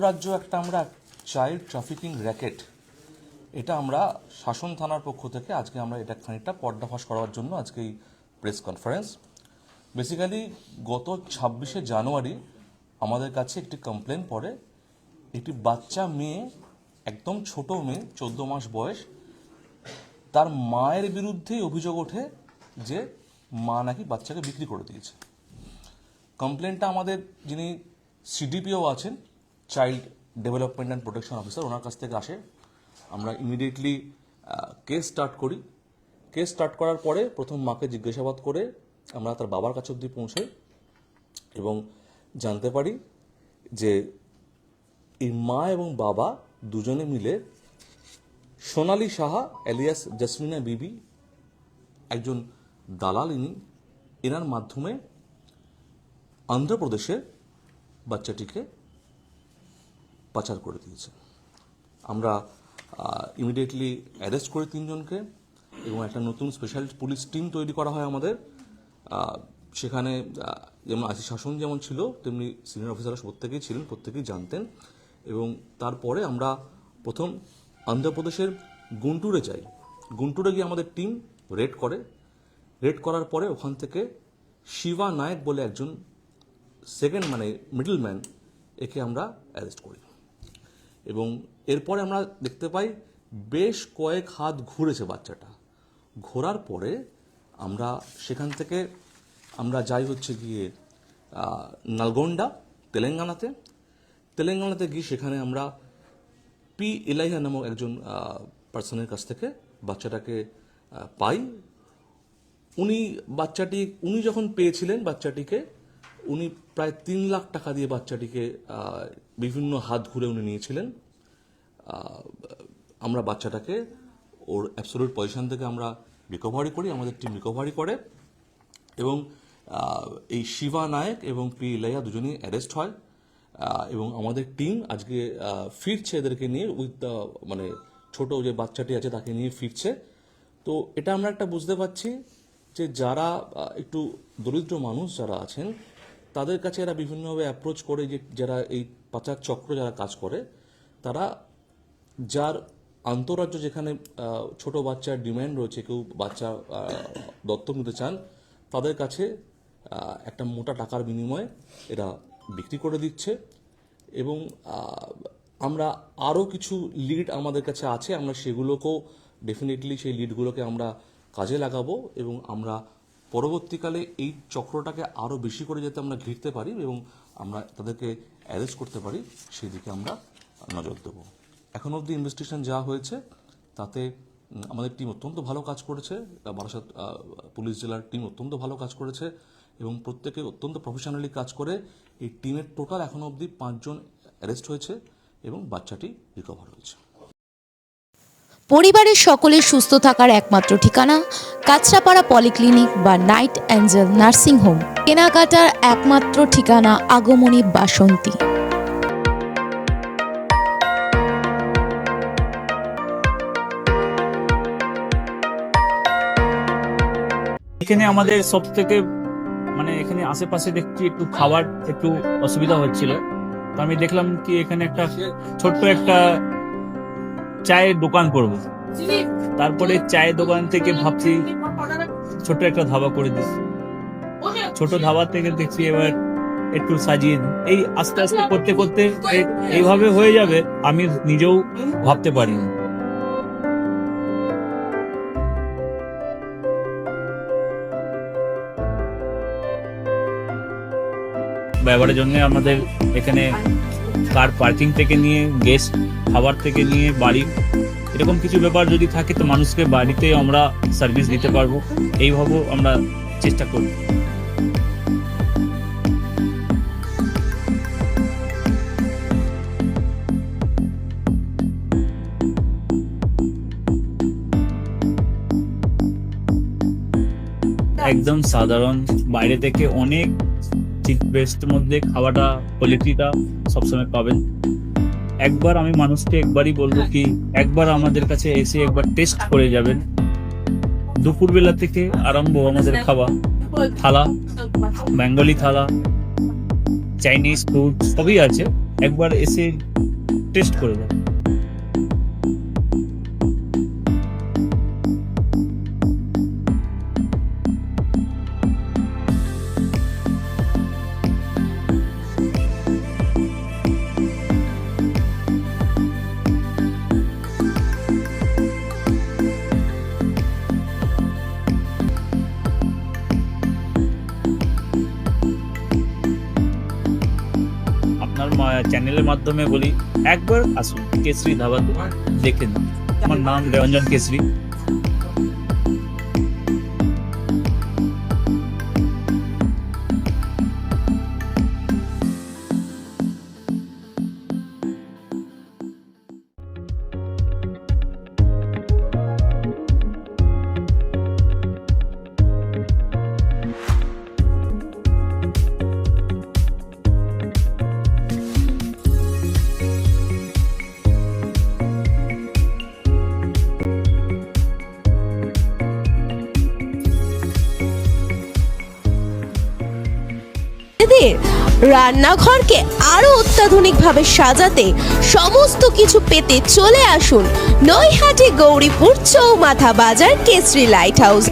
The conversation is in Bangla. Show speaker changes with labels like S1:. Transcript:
S1: রাজ্য একটা আমরা চাইল্ড ট্রাফিকিং র্যাকেট, এটা আমরা শাসন থানার পক্ষ থেকে আজকে আমরা এটা খানিকটা পর্দাফাশ করার জন্য আজকে এই প্রেস কনফারেন্স। বেসিক্যালি গত 26শে জানুয়ারি আমাদের কাছে একটি কমপ্লেন পড়ে, একটি বাচ্চা মেয়ে, একদম ছোট মেয়ে, 14 মাস বয়স, তার মায়ের বিরুদ্ধেই অভিযোগ ওঠে যে মা নাকি বাচ্চাকে বিক্রি করে দিয়েছে। কমপ্লেনটা আমাদের যিনি সিডিপিও আছেন, child development and protection officer, ওনার কাছ থেকে আসে। আমরা ইমিডিয়েটলি কেস স্টার্ট করি। কেস স্টার্ট করার পরে প্রথম মাকে জিজ্ঞাসাবাদ করে আমরা তার বাবার কাছে অবধি পৌঁছাই এবং জানতে পারি যে এই মা এবং বাবা দুজনে মিলে সোনালী সাহা এলিয়াস জসমিনা বিবি, একজন দালাল এনার মাধ্যমে অন্ধ্রপ্রদেশে বাচ্চাটিকে পাচার করে দিয়েছে। আমরা ইমিডিয়েটলি অ্যারেস্ট করি 3 জনকে এবং একটা নতুন স্পেশাল পুলিশ টিম তৈরি করা হয় আমাদের। সেখানে যেমন আইসি শাসন যেমন ছিল, তেমনি সিনিয়র অফিসাররা প্রত্যেকেই ছিলেন, প্রত্যেকেই জানতেন। এবং তারপরে আমরা প্রথম অন্ধ্রপ্রদেশের গুন্টুরে যাই। গুন্টুরে গিয়ে আমাদের টিম রেড করে। রেড করার পরে ওখান থেকে শিবা নায়ক বলে একজন সেকেন্ড মিডল ম্যান, একে আমরা অ্যারেস্ট করি। এবং এরপরে আমরা দেখতে পাই বেশ কয়েক হাত ঘুরেছে বাচ্চাটা। ঘোরার পরে আমরা সেখান থেকে আমরা যাই হচ্ছে গিয়ে নালগোন্ডা, তেলেঙ্গানাতে গিয়ে সেখানে আমরা পি ইলাইহা নামক একজন পার্সনের কাছ থেকে বাচ্চাটাকে পাই। উনি যখন পেয়েছিলেন বাচ্চাটিকে, উনি প্রায় 3 লাখ টাকা দিয়ে বাচ্চাটিকে বিভিন্ন হাত ঘুরে উনি নিয়েছিলেন। আমরা বাচ্চাটাকে ওর অ্যাবসলিউট পজিশন থেকে আমরা রিকভারি করি, আমাদের টিম রিকভারি করে এবং এই শিবা নায়ক এবং পি ইলাইয়া দুজনেই অ্যারেস্ট হয়। এবং আমাদের টিম আজকে ফিরছে এদেরকে নিয়ে, উইথ ছোট যে বাচ্চাটি আছে তাকে নিয়ে ফিরছে। তো এটা আমরা একটা বুঝতে পারছি যে যারা একটু দরিদ্র মানুষ যারা আছেন তাদের কাছে এরা বিভিন্নভাবে অ্যাপ্রোচ করে, যে যারা এই পাচার চক্র যারা কাজ করে, তারা যার আন্তঃরাজ্য যেখানে ছোট বাচ্চার ডিম্যান্ড রয়েছে, কেউ বাচ্চা দত্তক নিতে চান, তাদের কাছে একটা মোটা টাকার বিনিময়ে এরা বিক্রি করে দিচ্ছে। এবং আমরা আরও কিছু লিড আমাদের কাছে আছে, আমরা সেগুলোকেও ডেফিনেটলি সেই লিডগুলোকে আমরা কাজে লাগাবো এবং আমরা পরবর্তীকালে এই চক্রটাকে আরও বেশি করে যাতে আমরা ঘিরতে পারি এবং আমরা তাদেরকে অ্যারেস্ট করতে পারি, সেই দিকে আমরা নজর দেবো। এখন অবধি ইনভেস্টিগেশন যা হয়েছে তাতে আমাদের টিম অত্যন্ত ভালো কাজ করেছে, বারাসাত পুলিশ জেলার টিম অত্যন্ত ভালো কাজ করেছে এবং প্রত্যেকে অত্যন্ত প্রফেশনালি কাজ করে এই টিমের টোটাল এখনো অবধি 5 জন অ্যারেস্ট হয়েছে এবং বাচ্চাটি রিকভার হয়েছে।
S2: পরিবারের সকলের সুস্থ থাকার একমাত্র ঠিকানা কাঁচরাপাড়া পলিক্লিনিক বা নাইট অ্যাঞ্জেল নার্সিং হোম। কেনাকাটার একমাত্র ঠিকানা আগমনী বাসন্তী।
S3: এখানে আমাদের সব থেকে এখানে আশেপাশে দেখছি একটু খাবার একটু অসুবিধা হচ্ছিল, তো আমি দেখলাম কি এখানে একটা ছোট্ট একটা চায়ের দোকান করব। তারপরে চায়ের দোকান থেকে ভাবছি ছোট একটা ধাবা করে দিই। ছোট ধাবা থেকে দেখছি এবার একটু সাজিয়ে এই আস্তে আস্তে করতে করতে এইভাবে হয়ে যাবে, আমি নিজেও ভাবতে পারিনি। ব্যবহারের জন্য আমাদের এখানে কার পার্কিং থেকে নিয়ে গেস্ট খাবার থেকে নিয়ে বাড়ি, এরকম কিছু ব্যাপার যদি থাকে তো মানুষকে বাড়িতে আমরা সার্ভিস দিতে পারবো, এইভাবে আমরা চেষ্টা করি। একদম সাধারণ, বাইরে থেকে অনেক চিপ বেস্ট মধ্যে খাওয়াটা কোয়ালিটিটা সবসময় পাবেন। একবার আমি মানুষকে একবারই বলবো কি একবার আমাদের কাছে এসে একবার টেস্ট করে যাবেন। দুপুরবেলা থেকে আরম্ভ আমাদের খাওয়া, থালা, বেঙ্গলি থালা, চাইনিজ ফুড সবই আছে। একবার এসে টেস্ট করে যান। আপনার চ্যানেলের মাধ্যমে বলি, একবার আসুন কেশরী ধাবাতে, দেখে নিন। আমার নাম দেওয়াঞ্জন কেশরী।
S4: এদের রান্নাঘরকে আরো অত্যাধুনিকভাবে সাজাতে, সমস্ত কিছু পেতে চলে আসুন নৈহাটি গৌরীপুর চৌমাথা বাজার কেশরী লাইট হাউস।